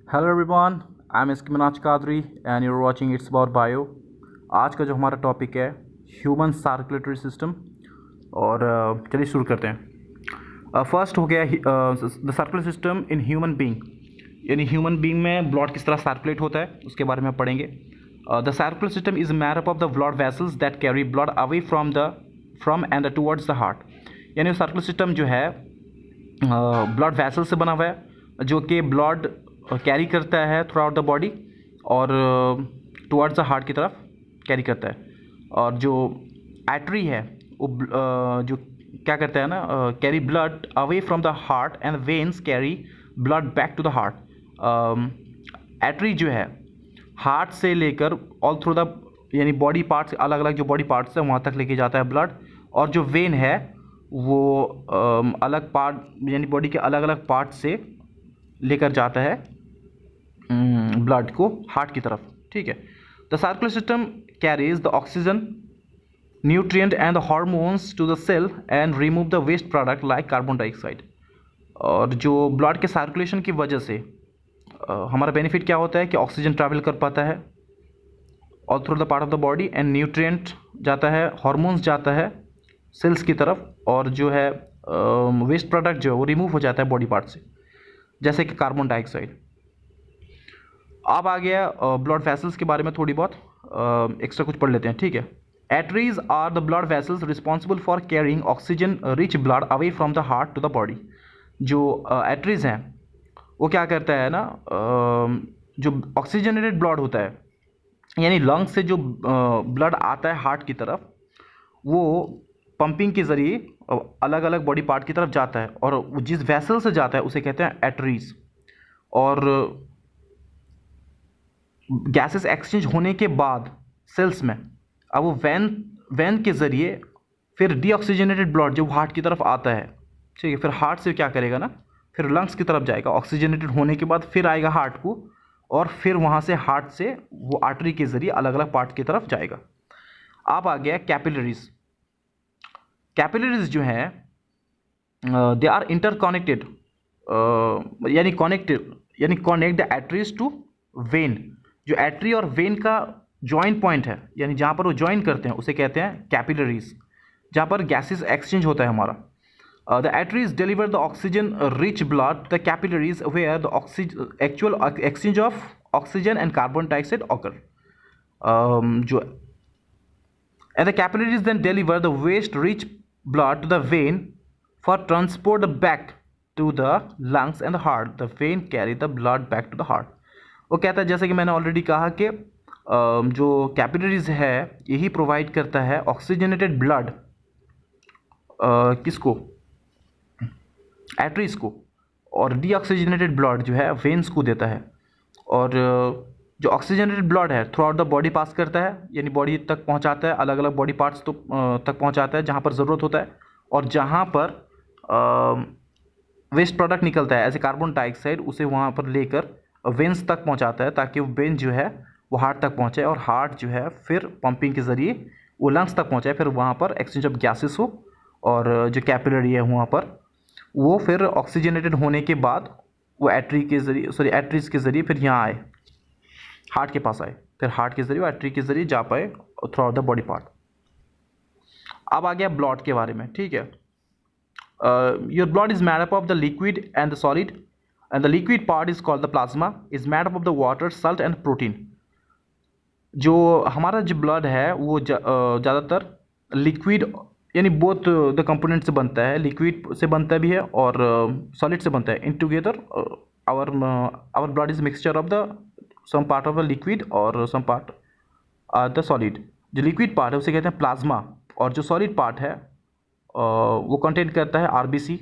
Hello everyone, I am इसकी Minaj Qadri and you are watching it's about bio. आज का जो हमारा टॉपिक है ह्यूमन सर्कुलेटरी सिस्टम। और चलिए शुरू करते हैं। फर्स्ट हो गया the circular system in human being, यानी ह्यूमन बीइंग में ब्लड किस तरह सर्कुलेट होता है उसके बारे में पढ़ेंगे। The circular system is made up of the blood vessels that carry blood away from and towards the heart. यानी सर्कुलर सिस्टम जो है ब्लड वेसल से बना हुआ है जो कि ब्लड कैरी करता है थ्रू आउट द बॉडी और टुवर्ड्स द हार्ट की तरफ कैरी करता है। और जो आर्टरी है वो जो क्या करता है ना, carry blood away from the heart and veins carry blood back to the heart. Artery जो है हार्ट से लेकर ऑल थ्रू द यानी बॉडी पार्ट्स, अलग अलग जो बॉडी पार्ट्स है वहाँ तक लेके जाता है ब्लड। और जो वेन है वो अलग पार्ट यानी बॉडी के अलग अलग पार्ट से लेकर जाता है ब्लड को हार्ट की तरफ। ठीक है। The circular system carries the oxygen, nutrient and the hormones to the cell and remove the waste product like carbon dioxide. और जो ब्लड के सर्कुलेशन की वजह से हमारा बेनिफिट क्या होता है कि ऑक्सीजन ट्रैवल कर पाता है all through the part of the body and nutrient जाता है, हार्मोन्स जाता है सेल्स की तरफ, और जो है वेस्ट प्रोडक्ट जो है वो रिमूव हो जाता है बॉडी पार्ट से, जैसे कि कार्बन डाइऑक्साइड। अब आ गया ब्लड वेसल्स के बारे में थोड़ी बहुत एक्स्ट्रा कुछ पढ़ लेते हैं। ठीक है। Arteries are the blood vessels responsible for carrying oxygen rich blood away from the heart to the body. जो एटरीज हैं वो क्या करता है ना, जो ऑक्सीजनेटेड ब्लड होता है यानी लंग्स से जो ब्लड आता है हार्ट की तरफ, वो पंपिंग के ज़रिए अलग अलग बॉडी पार्ट की तरफ जाता है, और जिस वेसल से जाता है उसे कहते हैं एटरीज। और गैसेस एक्सचेंज होने के बाद सेल्स में अब वो वैन के ज़रिए फिर डीऑक्सीजनेटेड ब्लड जो हार्ट की तरफ आता है, ठीक है, फिर हार्ट से क्या करेगा ना, फिर लंग्स की तरफ जाएगा ऑक्सीजनेटेड होने के बाद, फिर आएगा हार्ट को, और फिर वहाँ से हार्ट से वो आर्टरी के ज़रिए अलग अलग पार्ट की तरफ जाएगा। अब आ गया कैपिलरीज। कैपिलरीज जो है दे आर इंटरकनेक्टेड, यानी कनेक्ट द एटरीज टू वेन। जो एटरी और वेन का जॉइंट पॉइंट है यानी जहाँ पर वो जॉइन करते हैं उसे कहते हैं कैपिलरीज, जहाँ पर गैसेस एक्सचेंज होता है हमारा। The arteries deliver the oxygen rich blood the capillaries where the actual exchange of oxygen and carbon dioxide occur. जो and the capillaries then deliver the waste rich blood to the vein for transport back to the lungs and the heart. The vein carry the blood back to the heart. वो कहता है जैसे कि मैंने already कहा कि जो capillaries है यही प्रोवाइड करता है ऑक्सीजनेटेड ब्लड किसको, एटरीज को, और डीऑक्सीजनेटेड ब्लड जो है वेन्स को देता है। और जो ऑक्सीजनेटेड ब्लड है थ्रू आउट द बॉडी पास करता है यानी बॉडी तक पहुंचाता है, अलग अलग बॉडी पार्ट्स तो तक पहुंचाता है जहां पर ज़रूरत होता है, और जहां पर वेस्ट प्रोडक्ट निकलता है ऐसे कार्बन डाइऑक्साइड उसे वहां पर लेकर वेन्स तक पहुंचाता है ताकि वो वेन जो है वो हार्ट तक पहुंचे, और हार्ट जो है फिर पंपिंग के ज़रिए वो लंग्स तक पहुंचाए, फिर वहाँ पर एक्सचेंज ऑफ गैसेस हो, और जो कैपिलरी है वहाँ पर वो फिर ऑक्सीजनेटेड होने के बाद वो एटरीज के ज़रिए फिर यहाँ आए, हार्ट के पास आए, फिर हार्ट के ज़रिए आर्टरी के ज़रिए जा पाए through out the body part. अब आ गया ब्लड के बारे में। ठीक है। Your blood is made up of the liquid and the solid, and the liquid part is called the plasma, is made up of the water, Salt and protein. जो हमारा जो ब्लड है वो ज़्यादातर लिक्विड यानी बोथ द कंपोनेंट से बनता है, लिक्विड से बनता भी है और सॉलिड से बनता है। In together our blood is mixture of the some part of the liquid और some part are the solid. जो लिक्विड पार्ट है उसे कहते हैं प्लाज्मा, और जो सॉलिड पार्ट है वो कंटेन करता है RBC,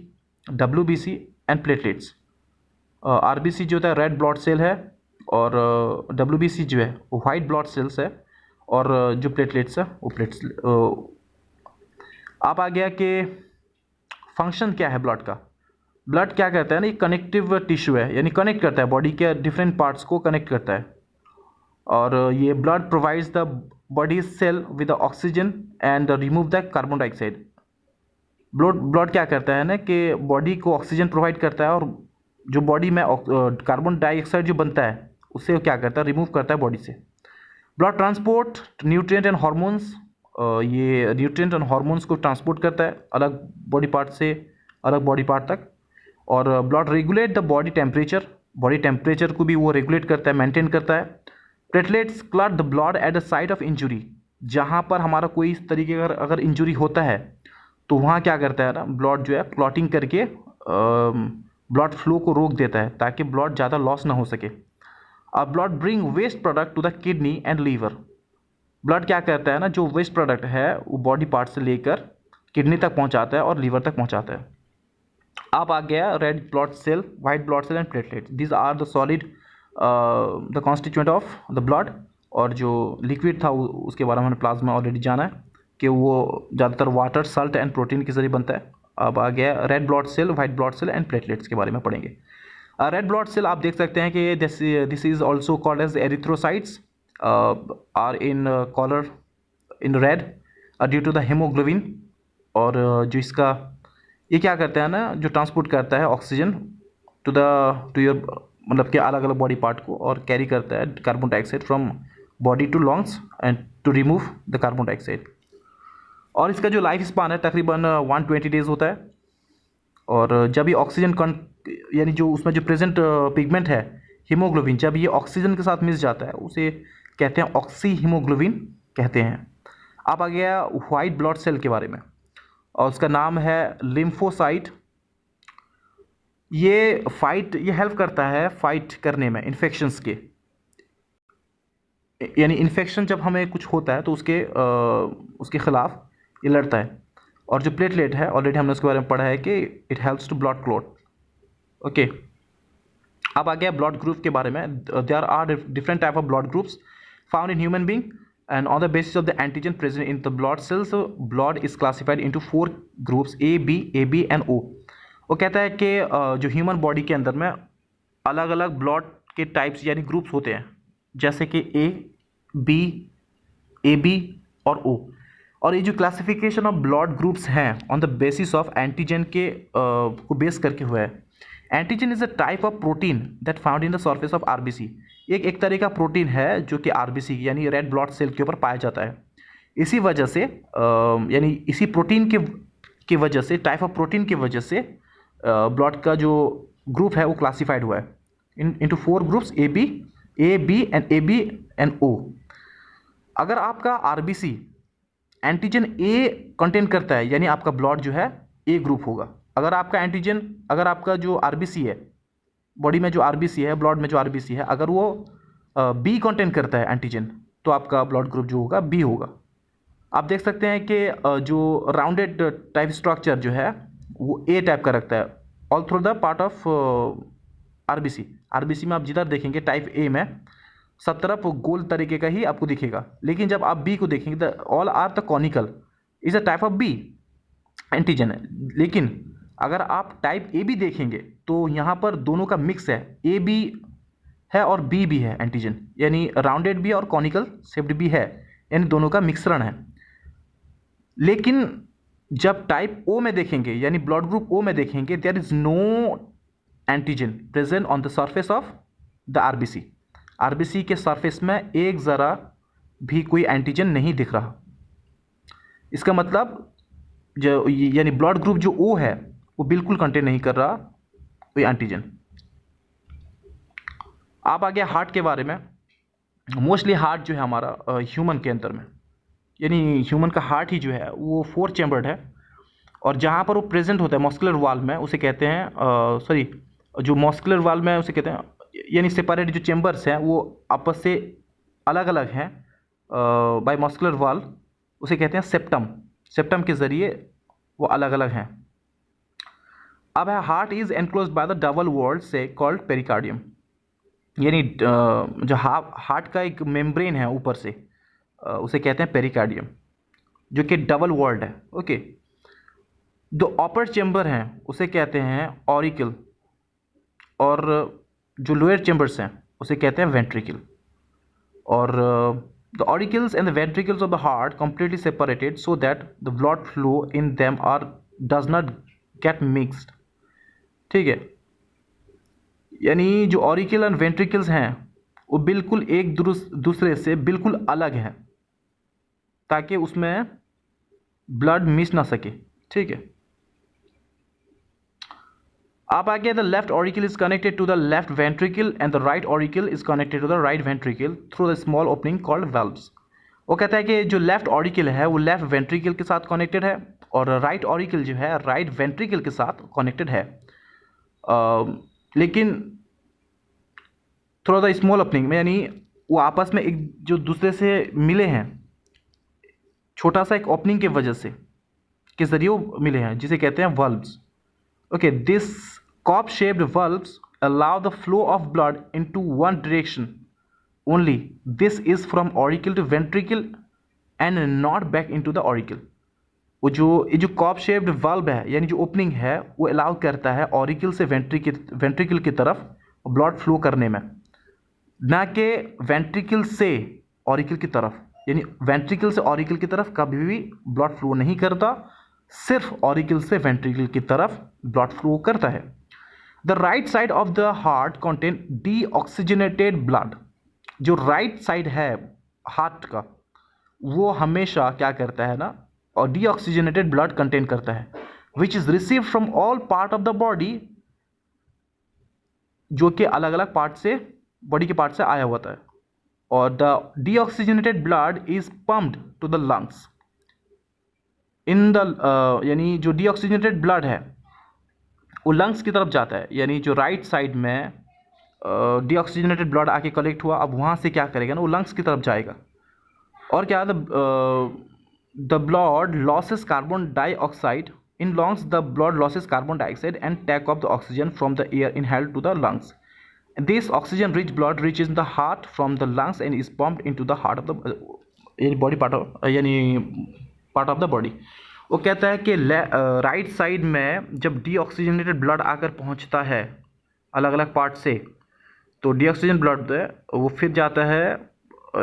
WBC and platelets. RBC जो होता है रेड ब्लड सेल है, और डब्ल्यूबीसी जो है वो वाइट ब्लड सेल्स है, और जो प्लेटलेट्स है वो प्लेट्स। अब आ गया कि फंक्शन क्या है ब्लड का। ब्लड क्या करता है ना, ये कनेक्टिव टिश्यू है यानी कनेक्ट करता है बॉडी के डिफरेंट पार्ट्स को कनेक्ट करता है, और ये blood provides the body cell with oxygen and remove the carbon dioxide. Blood क्या करता है ना कि बॉडी को ऑक्सीजन प्रोवाइड करता है और जो बॉडी में कार्बन डाइऑक्साइड जो बनता है उससे वो क्या करता है, रिमूव करता है बॉडी से। Blood transport nutrient and hormones, ये न्यूट्रिएंट एंड हॉर्मोन्स को ट्रांसपोर्ट करता है अलग बॉडी पार्ट से अलग बॉडी पार्ट तक। और blood regulate the body temperature को भी वो रेगुलेट करता है, मेंटेन करता है। Platelets clot the blood at the site of injury, जहाँ पर हमारा कोई इस तरीके का अगर इंजुरी होता है तो वहाँ क्या करता है ना, ब्लड जो है क्लॉटिंग करके ब्लड फ्लो को रोक देता है ताकि ब्लड ज़्यादा लॉस ना हो सके। अब blood bring waste product to the kidney and liver, blood क्या करता है ना, जो वेस्ट प्रोडक्ट है वो बॉडी पार्ट से लेकर किडनी तक पहुंचाता है और लीवर तक पहुंचाता है। अब आ गया red blood cell, white blood cell and platelet, these are the solid the constituent of the blood. और जो लिक्विड था उसके बारे में हमने प्लाज्मा ऑलरेडी जाना है कि वो ज़्यादातर वाटर, सल्ट एंड प्रोटीन के जरिए बनता है। अब आ गया red blood cell, white blood cell and platelets के बारे में पढ़ेंगे। रेड ब्लड सेल आप देख सकते हैं कि this is also called as erythrocytes are in colour in red due to the haemoglobin. और जो इसका ये क्या करता है ना, जो ट्रांसपोर्ट करता है ऑक्सीजन टू योर मतलब कि अलग अलग बॉडी पार्ट को, और कैरी करता है carbon dioxide from body to lungs and to remove the carbon dioxide. और इसका जो लाइफ स्पान है तकरीबन 120 डेज होता है। और जब ये ऑक्सीजन यानी जो उसमें जो प्रेजेंट पिगमेंट है हीमोग्लोबिन, जब ये ऑक्सीजन के साथ मिल जाता है उसे कहते हैं ऑक्सी हीमोग्लोबिन कहते हैं। अब आ गया वाइट ब्लड सेल के बारे में, और उसका नाम है लिम्फोसाइट। ये हेल्प करता है फाइट करने में इन्फेक्शंस के, यानी इन्फेक्शन जब हमें कुछ होता है तो उसके खिलाफ ये लड़ता है। और जो प्लेटलेट है ऑलरेडी हमने उसके बारे में पढ़ा है कि it helps to blood clot. Okay, अब आ गया ब्लड ग्रुप के बारे में। There are different type of blood groups found in human being and on the basis of the antigen present in the blood cells blood is classified into 4 groups A B and O. वो कहता है कि जो human body के अंदर में अलग अलग ब्लड के टाइप्स यानी ग्रुप्स होते हैं, जैसे कि ए बी और ओ। और ये जो क्लासिफिकेशन ऑफ ब्लड ग्रुप्स हैं on the basis of antigen के को बेस करके हुआ है। Antigen is a type of protein that found in the surface of RBC. एक तरह का प्रोटीन है जो कि आरबीसी यानी रेड ब्लड सेल के ऊपर पाया जाता है। इसी वजह से यानी इसी प्रोटीन की वजह से, टाइप ऑफ प्रोटीन की वजह से ब्लड का जो ग्रुप है वो क्लासिफाइड हुआ है into 4 groups A B and O. अगर आपका आरबीसी एंटीजन ए कंटेन करता है यानी आपका ब्लड जो है ए ग्रुप होगा। अगर आपका जो आरबीसी है, बॉडी में जो आरबीसी है, ब्लड में जो आरबीसी है, अगर वो बी कंटेन करता है एंटीजन, तो आपका ब्लड ग्रुप जो होगा बी होगा। आप देख सकते हैं कि जो राउंडेड टाइप स्ट्रक्चर जो है वो ए टाइप का रखता है all through the part of RBC में आप जिधर देखेंगे टाइप ए में सब तरफ गोल तरीके का ही आपको दिखेगा। लेकिन जब आप बी को देखेंगे the all are the conical, is a type of B antigen है। लेकिन अगर आप टाइप ए बी देखेंगे तो यहाँ पर दोनों का मिक्स है, ए बी है और बी भी है एंटीजन, यानी राउंडेड भी और कॉनिकल शेप्ड भी है, यानी दोनों का मिश्रण है। लेकिन जब टाइप ओ में देखेंगे यानी ब्लड ग्रुप ओ में देखेंगे, there is no antigen present on the surface of the RBC के सरफेस में एक ज़रा भी कोई एंटीजन नहीं दिख रहा। इसका मतलब जो यानी ब्लड ग्रुप जो ओ है वो बिल्कुल कंटेन नहीं कर रहा कोई एंटीजन। आप आ गया हार्ट के बारे में। मोस्टली हार्ट जो है हमारा ह्यूमन के अंदर में, यानी ह्यूमन का हार्ट ही जो है वो 4 चैम्बर्ड है। और जहाँ पर वो प्रेजेंट होता है मस्कुलर वाल में उसे कहते हैं जो मस्कुलर वाल में उसे कहते हैं, यानी सेपरेट जो चैम्बर्स हैं वो आपस से अलग अलग हैं बाय मस्कुलर वाल, उसे कहते हैं सेप्टम के ज़रिए वो अलग अलग हैं। अब है heart is enclosed by the double walled sac called pericardium, यानी जो हार्ट का एक मेम्ब्रेन है ऊपर से उसे कहते हैं पेरिकार्डियम, जो कि डबल वॉल्ड है। ओके, जो अपर चैम्बर हैं उसे कहते हैं ऑरिकल, और जो लोअर चैम्बर्स हैं उसे कहते हैं वेंट्रिकल। और the auricles and the ventricles of the heart completely separated so that the blood flow in them does not get mixed। ठीक है, यानी जो ऑरिकल एंड वेंट्रिकल्स हैं वो बिल्कुल एक दूसरे से बिल्कुल अलग है, ताकि उसमें ब्लड मिस ना सके। ठीक है, आप आगे, the left auricle is connected to the left ventricle and the right auricle is connected to the right ventricle through the small opening called valves. वो कहता है कि जो लेफ्ट ऑरिकल है वो लेफ्ट वेंट्रिकल के साथ कनेक्टेड है, और राइट ऑरिकल जो है राइट वेंट्रिकल के साथ कनेक्टेड है, लेकिन थोड़ा सा स्मॉल ओपनिंग में, यानी वो आपस में एक जो दूसरे से मिले हैं, छोटा सा एक ओपनिंग के वजह से के जरिए वो मिले हैं, जिसे कहते हैं valves. Okay, this cup shaped valves allow the flow of blood into one direction only. This is from auricle to ventricle and not back into the auricle. वो ये जो कॉप शेप्ड वाल्व है, यानी जो ओपनिंग है, वो allow करता है ऑरिकल से वेंट्रिकल की तरफ ब्लड फ्लो करने में, ना कि वेंट्रिकल से ऑरिकल की तरफ। यानी वेंट्रिकल से ऑरिकल की तरफ कभी भी ब्लड फ्लो नहीं करता, सिर्फ ऑरिकल से वेंट्रिकल की तरफ ब्लड फ्लो करता है। The right side of the heart contain deoxygenated blood. जो राइट साइड है हार्ट का, वो हमेशा क्या करता है ना, और डीऑक्सीजनेटेड ब्लड कंटेन करता है, which is receive from all part of the body, जो कि अलग अलग पार्ट से, बॉडी के पार्ट से आया होता है। और the deoxygenated blood is pumped to the lungs in the, यानी जो डीऑक्सीजनेटेड ब्लड है वो लंग्स की तरफ जाता है। यानी जो राइट साइड में डीऑक्सीजनेटेड ब्लड आके कलेक्ट हुआ, अब वहाँ से क्या करेगा ना, वो लंग्स की तरफ जाएगा। और क्या, the blood loses carbon dioxide in lungs, the blood loses carbon dioxide and take off the oxygen from the air inhaled to the lungs. This oxygen-rich blood reaches the heart from the lungs and is pumped into the heart of the body part of, यानी part of the body। वो कहता है कि right side में जब deoxygenated blood आकर पहुंचता है अलग अलग पार्ट से, तो डीऑक्सीजन ब्लड वो फिर जाता है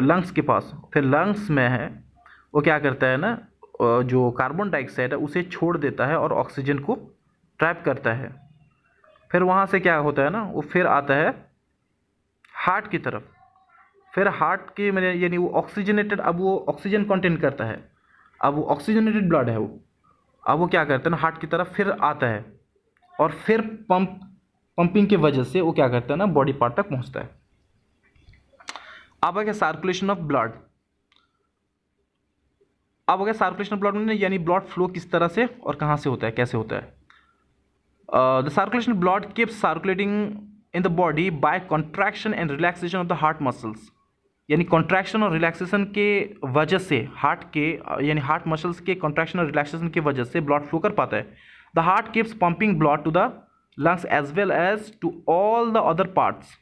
लंग्स के पास। फिर लंग्स में है वो क्या करता है ना, जो कार्बन डाइऑक्साइड है उसे छोड़ देता है और ऑक्सीजन को ट्रैप करता है। फिर वहाँ से क्या होता है ना, वो फिर आता है हार्ट की तरफ। फिर हार्ट के में, यानी वो ऑक्सीजनेटेड, अब वो ऑक्सीजन कंटेन करता है, अब वो ऑक्सीजनेटेड ब्लड है, वो अब वो क्या करता है ना, हार्ट की तरफ फिर आता है, और फिर पंपिंग की वजह से वो क्या करता है ना, बॉडी पार्ट तक पहुंचता है। अब आ गया सर्कुलेशन ऑफ ब्लड। अब हो गया सर्कुलेशन ऑफ ब्लड में, यानी ब्लड फ्लो किस तरह से और कहाँ से होता है, कैसे होता है। The circulation of blood keeps circulating in the body by contraction and relaxation of the heart muscles। यानी कॉन्ट्रैक्शन और रिलैक्सेशन के वजह से हार्ट के, यानी हार्ट मसल्स के कॉन्ट्रैक्शन और रिलैक्सेशन की वजह से ब्लड फ्लो कर पाता है। The heart keeps pumping blood to the lungs as well as to all the other parts.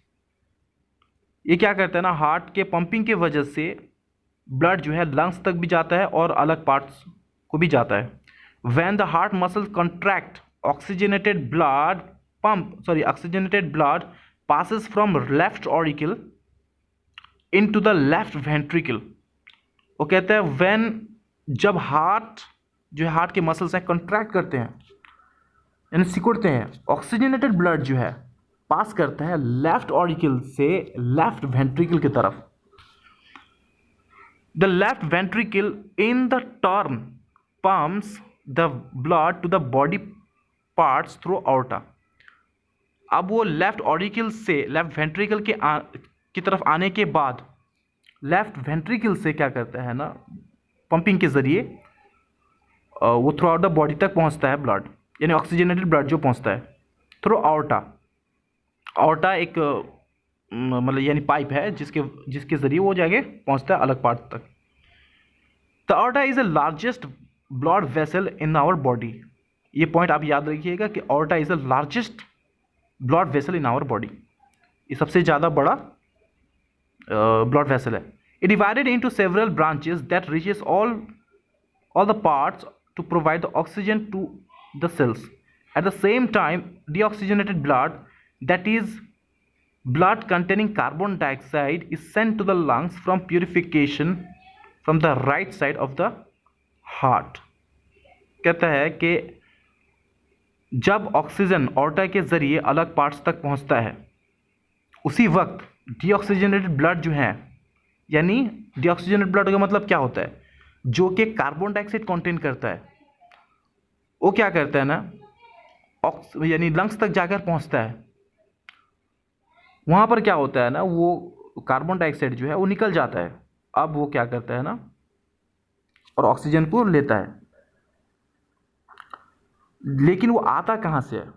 ये क्या करता है ना, हार्ट के पंपिंग की वजह से ब्लड जो है लंग्स तक भी जाता है और अलग पार्ट्स को भी जाता है। When the heart muscles contract, oxygenated blood passes from left auricle into the left ventricle। वो कहते हैं when, जब हार्ट जो है, हार्ट के मसल्स हैं, कंट्रैक्ट करते हैं यानी सिकुड़ते हैं, ऑक्सीजनेटेड ब्लड जो है पास करता है लेफ्ट ऑरिकल से लेफ्ट वेंट्रिकल की तरफ। The left ventricle in the turn pumps the blood to the body parts through aorta. अब वो लेफ्ट ऑरिकल से लेफ्ट वेंट्रिकल की तरफ आने के बाद लेफ्ट वेंट्रिकल से क्या करता है ना, पंपिंग के जरिए वो थ्रू आउट द बॉडी तक पहुंचता है ब्लड, यानी ऑक्सीजनेटेड ब्लड जो पहुंचता है थ्रू आउटा। आउटा एक मतलब यानी पाइप है जिसके जरिए वो जाके पहुंचता है अलग पार्ट तक। The aorta is the largest blood vessel in our body. ये पॉइंट आप याद रखिएगा कि aorta is the largest blood vessel in our body. ये सबसे ज़्यादा बड़ा ब्लड वेसल है। It divided into several branches that reaches all the parts to provide the oxygen to the cells. At the same time deoxygenated blood, that is blood containing carbon dioxide, is sent to the lungs from purification from the right side of the heart. कहता है कि जब oxygen aorta के जरिए अलग parts तक पहुंचता है उसी वक्त डीऑक्सीजनेटेड ब्लड जो है, यानी डीऑक्सीजनेटेड ब्लड का मतलब क्या होता है, जो कि कार्बन डाइऑक्साइड कंटेन करता है, वो क्या करता है ना, यानी लंग्स तक जाकर पहुंचता है। वहाँ पर क्या होता है ना, वो कार्बन डाइऑक्साइड जो है वो निकल जाता है। अब वो क्या करता है ना, और ऑक्सीजन को लेता है। लेकिन वो आता कहाँ से है,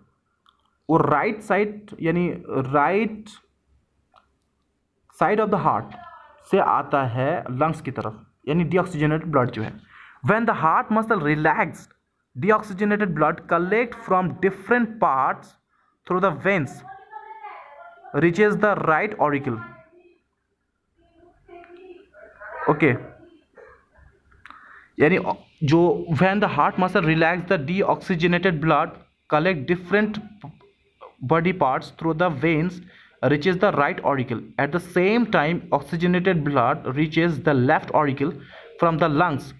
वो राइट साइड, यानी right side of the heart से आता है लंग्स की तरफ, यानी डीऑक्सीजनेटेड ब्लड जो है। When the heart muscle relaxed, deoxygenated blood collect from different parts through the veins reaches the right auricle. Okay, यानी जो when the heart muscle relax, the deoxygenated blood collect different body parts through the veins reaches the right auricle. At the same time, oxygenated blood reaches the left auricle from the lungs.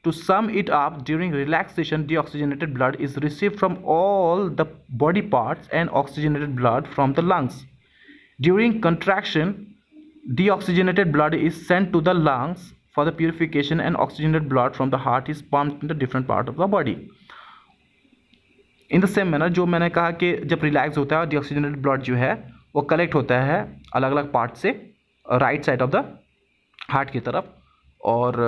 To sum it up, during relaxation, deoxygenated blood is received from all the body parts and oxygenated blood from the lungs. During contraction, deoxygenated blood is sent to the lungs for the purification and oxygenated blood from the heart is pumped in the different part of the body. In the same manner, जो मैंने कहा कि जब relax होता है deoxygenated blood जो है वो कलेक्ट होता है अलग अलग पार्ट से right side of the heart की तरफ, और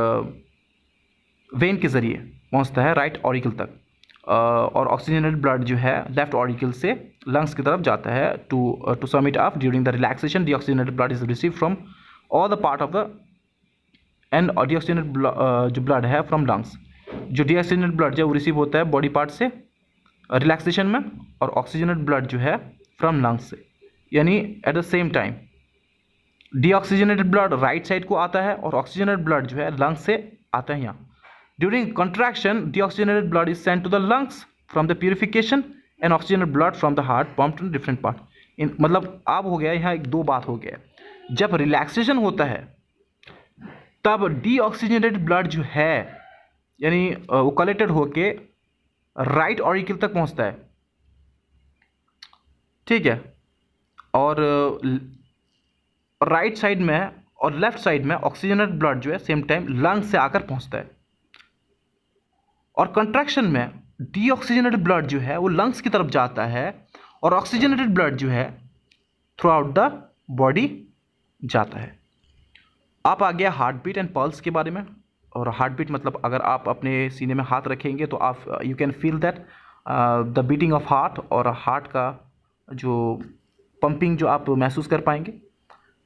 वेन के ज़रिए पहुंचता है राइट ऑरिकल तक, और ऑक्सीजनेटेड ब्लड जो है लेफ्ट ऑरिकल से लंग्स की तरफ जाता है। To sum it up, during the relaxation deoxygenated blood is receive from all the part of the and deoxygenated जो ब्लड है फ्रॉम लंग्स। जो डीऑक्सीजनेटेड ब्लड जो रिसीव होता है बॉडी पार्ट से रिलैक्सेशन में, और ऑक्सीजनेटेड ब्लड जो है फ्रॉम लंग्स से, यानी eight the same time deoxygenated blood right side को आता है और ऑक्सीजनेटेड ब्लड जो है लंग्स से आता है यहाँ। During contraction, deoxygenated blood is sent to the lungs from the purification and oxygenated blood from the heart pumped in different part. मतलब अब हो गया यहाँ एक दो बात हो गया, जब रिलैक्सेशन होता है तब डीऑक्सीजनेटेड ब्लड जो है यानी वो कलेक्टेड होके राइट ऑरिकल तक पहुँचता है, ठीक है, और राइट साइड में और लेफ्ट साइड में ऑक्सीजनेटेड ब्लड जो है सेम टाइम लंग्स से आकर पहुँचता है। और कंट्रैक्शन में डीऑक्सीजनेटेड ब्लड जो है वो लंग्स की तरफ जाता है और ऑक्सीजनेटेड ब्लड जो है थ्रू आउट द बॉडी जाता है। आप आ गया हार्ट बीट एंड पल्स के बारे में। और हार्ट बीट मतलब अगर आप अपने सीने में हाथ रखेंगे तो आप you can feel that the beating of heart, और हार्ट का जो पंपिंग जो आप महसूस कर पाएंगे।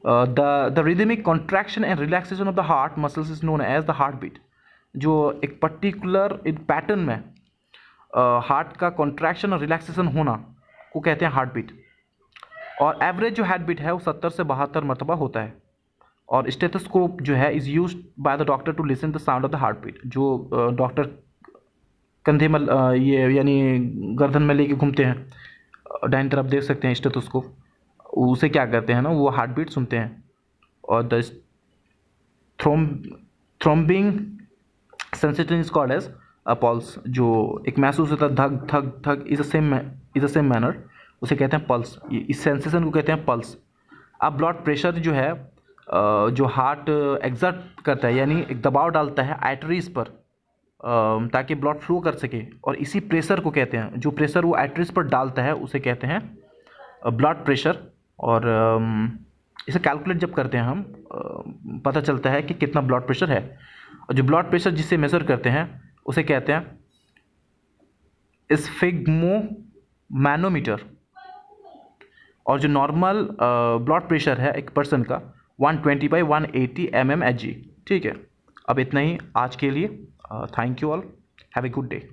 The rhythmic contraction and relaxation of the heart muscles is known as the heart beat. जो एक पर्टिकुलर पैटर्न में हार्ट का कॉन्ट्रैक्शन और रिलैक्सेशन होना को कहते हैं हार्ट बीट। और एवरेज जो हार्ट बीट है वो 70 से 72 मरतबा होता है। और स्टेथोस्कोप जो है is used by the doctor to listen the sound of the heart beat. जो डॉक्टर कंधे में ये यानी गर्दन में लेके घूमते हैं, दाहिनी तरफ देख सकते हैं स्टेथोस्कोप, उसे क्या करते हैं ना, वो हार्ट बीट सुनते हैं। और the throbbing sensitive is called as pulse. जो एक महसूस होता है धक धक धक, इज द सेम मैनर, उसे कहते हैं पल्स। इस सेंसेशन को कहते हैं पल्स। अब ब्लड प्रेशर जो है जो हार्ट एग्जर्ट करता है, यानी एक दबाव डालता है आर्टरीज पर ताकि ब्लड फ्लो कर सके, और इसी प्रेशर को कहते हैं, जो प्रेशर वो आर्टरीज पर डालता है उसे कहते हैं ब्लड प्रेशर। और इसे कैलकुलेट जब करते हैं हम पता चलता है कि कितना ब्लड प्रेशर है। और जो ब्लड प्रेशर जिससे मेज़र करते हैं उसे कहते हैं स्फिग्मोमैनोमीटर। और जो नॉर्मल ब्लड प्रेशर है एक पर्सन का 120/180 mmHg। ठीक है, अब इतना ही आज के लिए। Thank you all, have a good day.